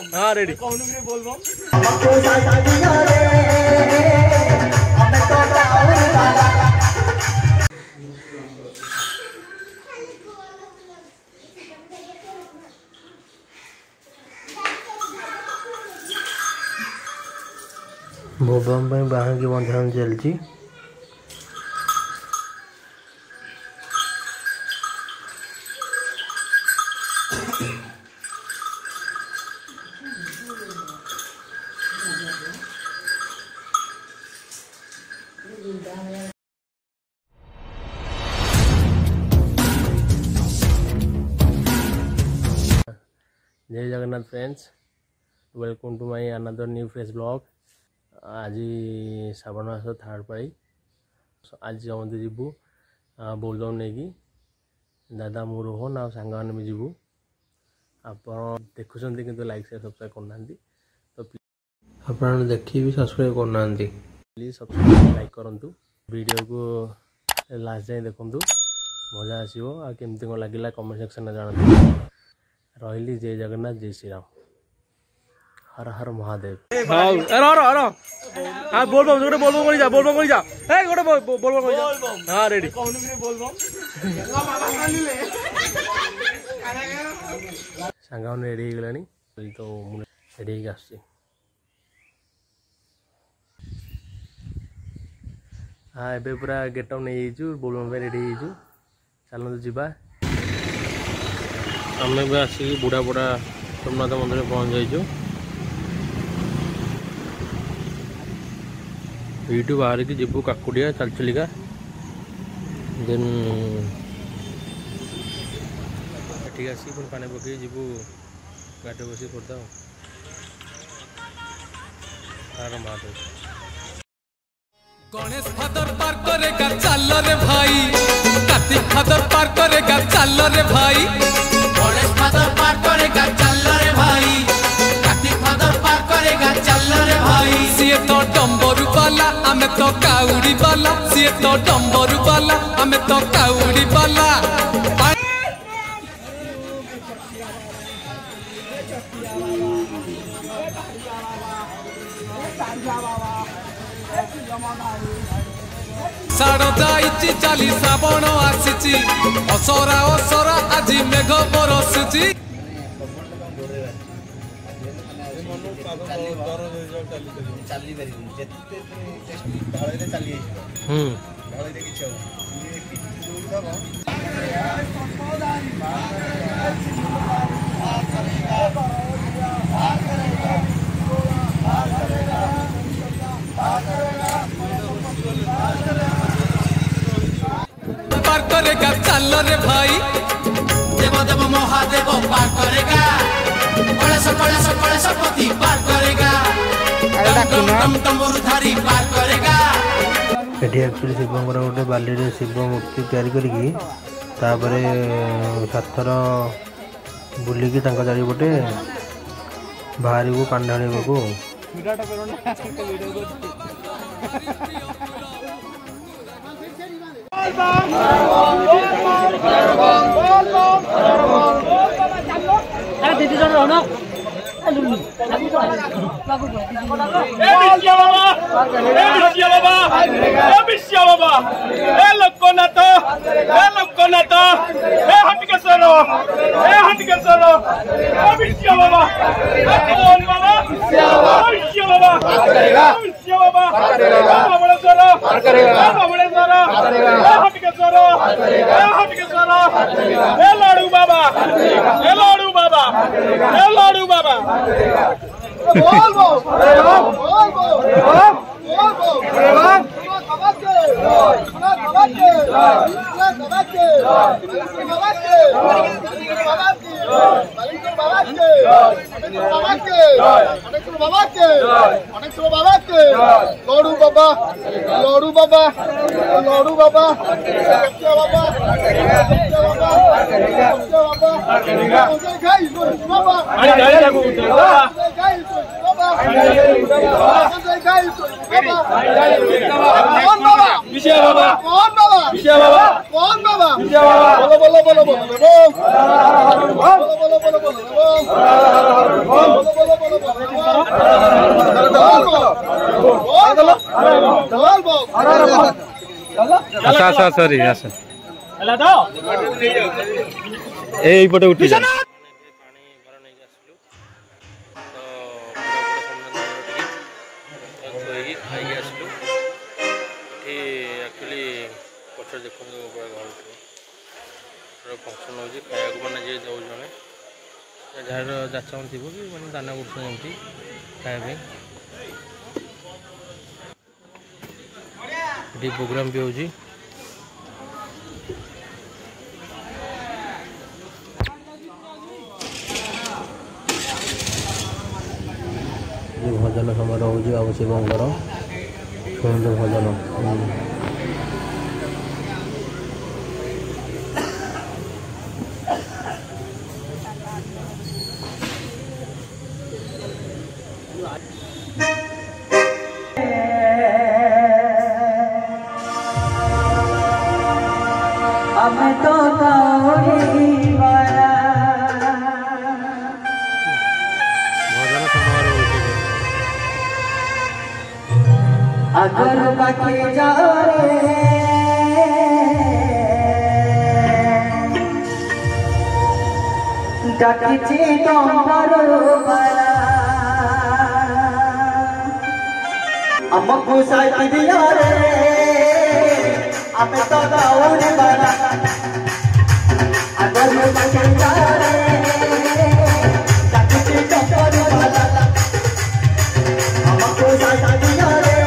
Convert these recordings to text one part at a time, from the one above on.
हाँ रेडी बोलबम बाहर की बंधन चलती जय Jagannath friends, welcome to my another new fresh blog. आज श्रावण मास थर्ड पाई आज समस्त जीवु बोलबम नहीं कि दादा मु रोहन आ सांग मैंने भी जीवु। आप देखुं कि लाइक शेयर सब्सक्राइब करना तो आप देखिए भी सब्सक्राइब करना प्लीज सब्सक्राइब लाइक करूँ वीडियो को लास्ट जाए देखूँ मजा आसो आ केमती कौन लगे कमेंट सेक्शन में जानते। रही जय जगन्नाथ जय श्री राम हर हर महादेव। हाँ बोलबम गोटे बोलबम कर जा बोलबम कर जा ए गोटे बोलबम कर जा हाँ रेडी सांग मैंने रेडी हो गलानी तो रेडी हो आस हाँ एबे पूरा गेटअप नहीं बोलबम रेडी हो चलते जीवा। आम भी आसिक बुढ़ा बुढ़ा सोमनाथ मंदिर पहुँच जाइए यूट्यूब बाहर की जीवु काकुड़िया चल चलिका देन ठीक आसी पुणी पानी पकई जीवु गाड़ी बस करदा महादेव। गणेश फादर पार करेगा चल रे भाई, कार्तिक फादर पार करेगा चल रे भाई, गणेश फादर पार करेगा चल रे भाई, कार्तिक फादर पार करेगा चल रे भाई। सीए तो डंबरू वाला आमे तो काउड़ी वाला, सीए तो डंबरू वाला आमे तो काउड़ी वाला। साड़ जाइछि चाली श्रावण आसिछि असरा असरा आज मेघ बरसुछि। पार करेगा चल रे भाई, देव देव महादेव पार करेगा, कलेश पति पार करेगा, टम टम्बुरधारी पार करेगा। ये एक्चुअली शिवंकर गोटे बाली शिव मूर्ति तैयारी करी साथर बुलिकी चारिपटे बाहर को पानी ढाणा को लाडू बाबा ଆସ ଆସ ଆସ ରେ ଆସ ହେଲା ତ এইপটে উঠি যা ପାଣି ଭାର ନେଇକି ଆସିଲୁ ତ ଧୋଇକି ଖାଇକି ଆସିଲୁ। ଏଠି ଆକ୍ଚୁଆଲି ପଛରେ ଦେଖନ୍ତୁ ପୁରା ଘର ଫଙ୍କସନ୍ ହେଉଛି ଖାଇବାକୁ ମାନେ ଯିଏ ଦେଉଛି ଜଣେ ଯାହାର ଯାଚନ ଥିବ କି ମାନେ ଦାନା କରୁଛନ୍ତି ଏମିତି ଖାଇବା ପାଇଁ। ଏଠି ପ୍ରୋଗ୍ରାମ ବି ହେଉଛି। ଭଜନ ସମାରୋହ ହେଉଛି ବାବୁ ଶିବଙ୍କର ଶୁଣନ୍ତୁ ଭଜନ। ଭଜନ ସମାରୋହ ହେଉଛି। अगर बाकी जा रे डाकिची तोमर बाला अमको साथ दिया रे अमे तो दाऊद बाला अगर बाकी जा रे डाकिची तोमर बाला अमको साथ दिया रे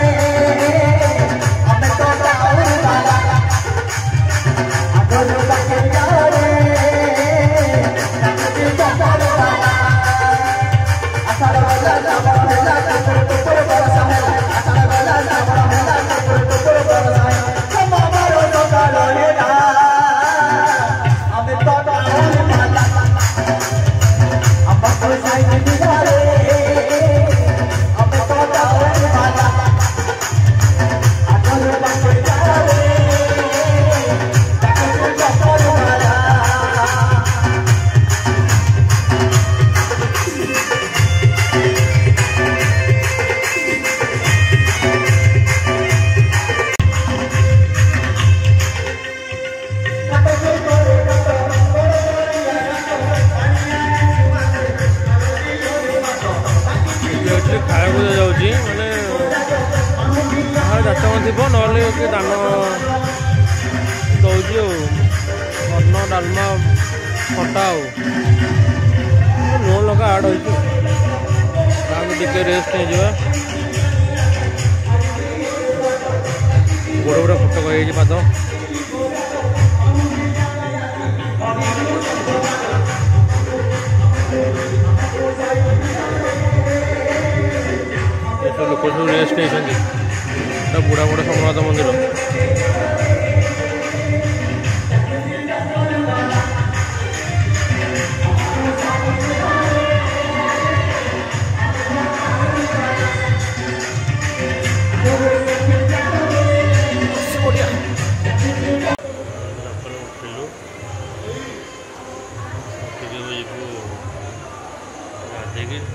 ଖାଇବାକୁ ଯାଉଛି ମାନେ ଯାହାର ଯାଚକ ଥିବ ନହେଲେ କି ଦାନ ଦେଉଛି ଆଉ ଅନ୍ନ ଡାଲମା ଖଟା ଆଉ ଲୁଣ ଲଙ୍କା ଆଡ଼ ହେଇଛି। ତାକୁ ଟିକେ ରେଷ୍ଟ ନେଇଯିବା। ଗୋଡ଼ ଗୋଡ଼ ଫଟକ ହେଇଯାଇଛି ପାଦ। ଲୋକ ସବୁ ରେଷ୍ଟ ନେଇଛନ୍ତି। এটা বুড়া বুড়া সমনাথ মন্দির।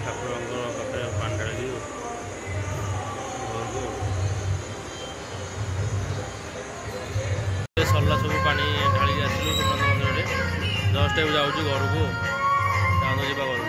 ଠାକୁରଙ୍କ ପାଖରେ ପାଣି ଢାଳିକି सरला सब पानी ढाली आसलु सोमनाथ मंदिर जस्ट जाऊँ घर को जाऊँ घर